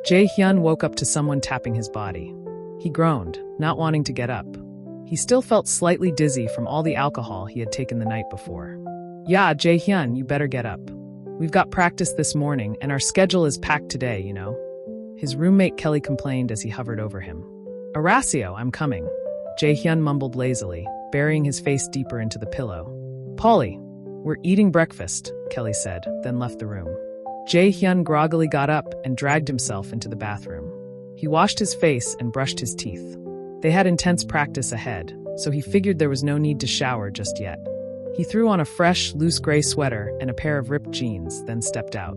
Jae-hyun woke up to someone tapping his body. He groaned, not wanting to get up. He still felt slightly dizzy from all the alcohol he had taken the night before. Yeah, Jae-hyun, you better get up. We've got practice this morning, and our schedule is packed today, you know. His roommate Kelly complained as he hovered over him. Horacio, I'm coming. Jae-hyun mumbled lazily, burying his face deeper into the pillow. Polly, we're eating breakfast, Kelly said, then left the room. Jae-hyun groggily got up and dragged himself into the bathroom. He washed his face and brushed his teeth. They had intense practice ahead, so he figured there was no need to shower just yet. He threw on a fresh, loose gray sweater and a pair of ripped jeans, then stepped out.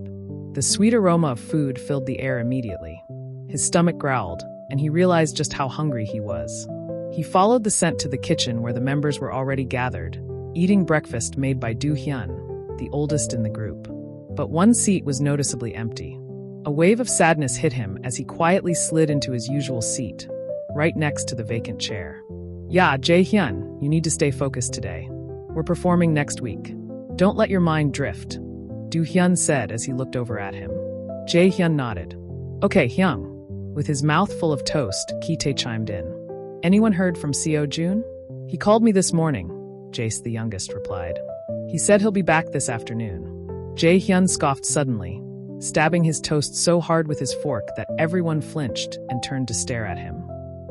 The sweet aroma of food filled the air immediately. His stomach growled, and he realized just how hungry he was. He followed the scent to the kitchen where the members were already gathered, eating breakfast made by Do-hyun, the oldest in the group. But one seat was noticeably empty. A wave of sadness hit him as he quietly slid into his usual seat, right next to the vacant chair. Yeah, Jae-hyun, you need to stay focused today. We're performing next week. Don't let your mind drift, Do-hyun said as he looked over at him. Jae-hyun nodded. Okay, Hyung. With his mouth full of toast, Ki-tae chimed in. Anyone heard from Seo Joon? He called me this morning, Jace the youngest replied. He said he'll be back this afternoon. Jae-hyun scoffed suddenly, stabbing his toast so hard with his fork that everyone flinched and turned to stare at him.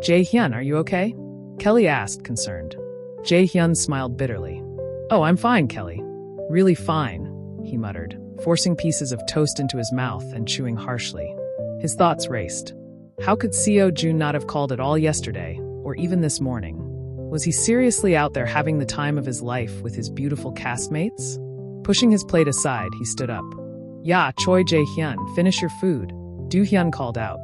Jae-hyun, are you okay? Kelly asked, concerned. Jae-hyun smiled bitterly. Oh, I'm fine, Kelly. Really fine, he muttered, forcing pieces of toast into his mouth and chewing harshly. His thoughts raced. How could Seo Joon not have called at all yesterday, or even this morning? Was he seriously out there having the time of his life with his beautiful castmates? Pushing his plate aside, he stood up. Yeah, Choi Jae-hyun, finish your food, Do-hyun called out.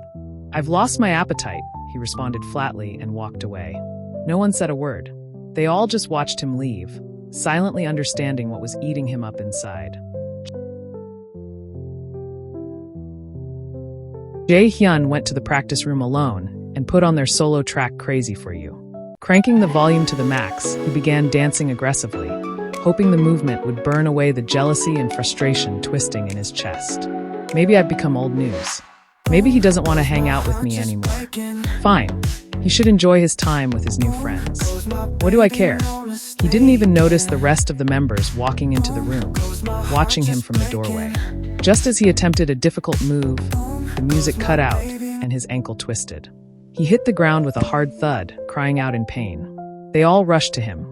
I've lost my appetite, he responded flatly and walked away. No one said a word. They all just watched him leave, silently understanding what was eating him up inside. Jae-hyun went to the practice room alone and put on their solo track Crazy For You. Cranking the volume to the max, he began dancing aggressively, hoping the movement would burn away the jealousy and frustration twisting in his chest. Maybe I've become old news. Maybe he doesn't want to hang out with me anymore. Fine. He should enjoy his time with his new friends. What do I care? He didn't even notice the rest of the members walking into the room, watching him from the doorway. Just as he attempted a difficult move, the music cut out and his ankle twisted. He hit the ground with a hard thud, crying out in pain. They all rushed to him.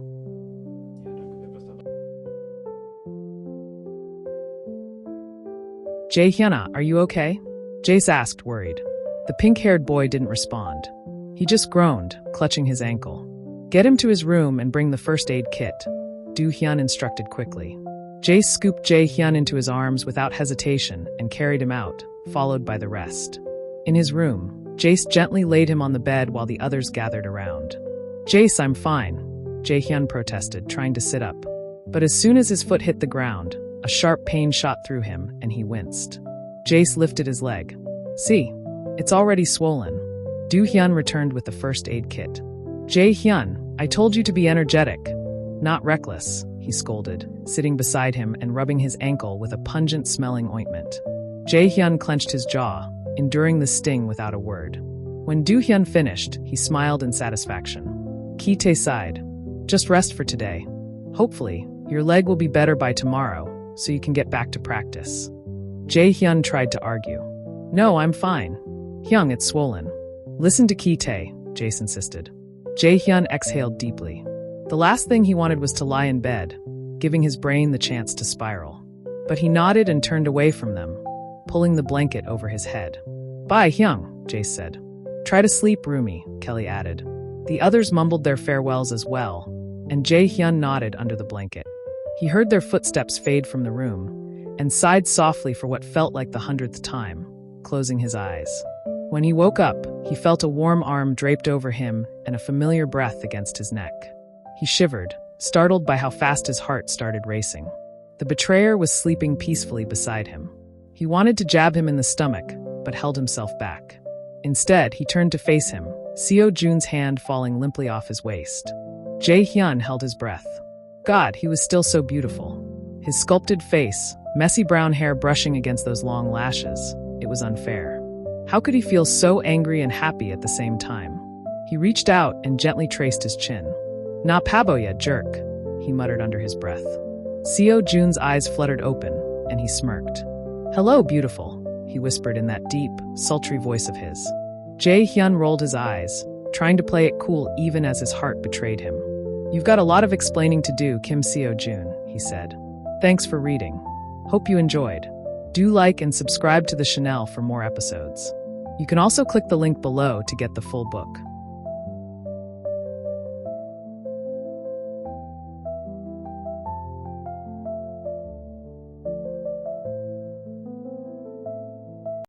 Jae-hyun, are you okay? Jace asked, worried. The pink-haired boy didn't respond. He just groaned, clutching his ankle. Get him to his room and bring the first aid kit, Do-hyun instructed quickly. Jace scooped Jae-hyun into his arms without hesitation and carried him out, followed by the rest. In his room, Jace gently laid him on the bed while the others gathered around. Jace, I'm fine, Jae-hyun protested, trying to sit up. But as soon as his foot hit the ground, a sharp pain shot through him and he winced. Jace lifted his leg. See, it's already swollen. Do-hyun returned with the first aid kit. Jae-hyun, I told you to be energetic, not reckless, he scolded, sitting beside him and rubbing his ankle with a pungent-smelling ointment. Jae-hyun clenched his jaw, enduring the sting without a word. When Do-hyun finished, he smiled in satisfaction. Ki-tae sighed. Just rest for today. Hopefully, your leg will be better by tomorrow, so you can get back to practice. Jae-hyun tried to argue. No, I'm fine. Hyung, it's swollen. Listen to Ki-tae, Jace insisted. Jae-hyun exhaled deeply. The last thing he wanted was to lie in bed, giving his brain the chance to spiral. But he nodded and turned away from them, pulling the blanket over his head. Bye, Hyung, Jace said. Try to sleep, Rumi, Kelly added. The others mumbled their farewells as well, and Jae-hyun nodded under the blanket. He heard their footsteps fade from the room, and sighed softly for what felt like the 100th time, closing his eyes. When he woke up, he felt a warm arm draped over him and a familiar breath against his neck. He shivered, startled by how fast his heart started racing. The betrayer was sleeping peacefully beside him. He wanted to jab him in the stomach, but held himself back. Instead, he turned to face him, Seo Joon's hand falling limply off his waist. Jae-hyun held his breath. God, he was still so beautiful. His sculpted face, messy brown hair brushing against those long lashes. It was unfair. How could he feel so angry and happy at the same time? He reached out and gently traced his chin. "Na paboya, jerk," he muttered under his breath. Seo Joon's eyes fluttered open, and he smirked. "Hello, beautiful," he whispered in that deep, sultry voice of his. Jae-hyun rolled his eyes, trying to play it cool even as his heart betrayed him. "You've got a lot of explaining to do, Kim Seo Joon," he said. "Thanks for reading. Hope you enjoyed. Do like and subscribe to the channel for more episodes. You can also click the link below to get the full book.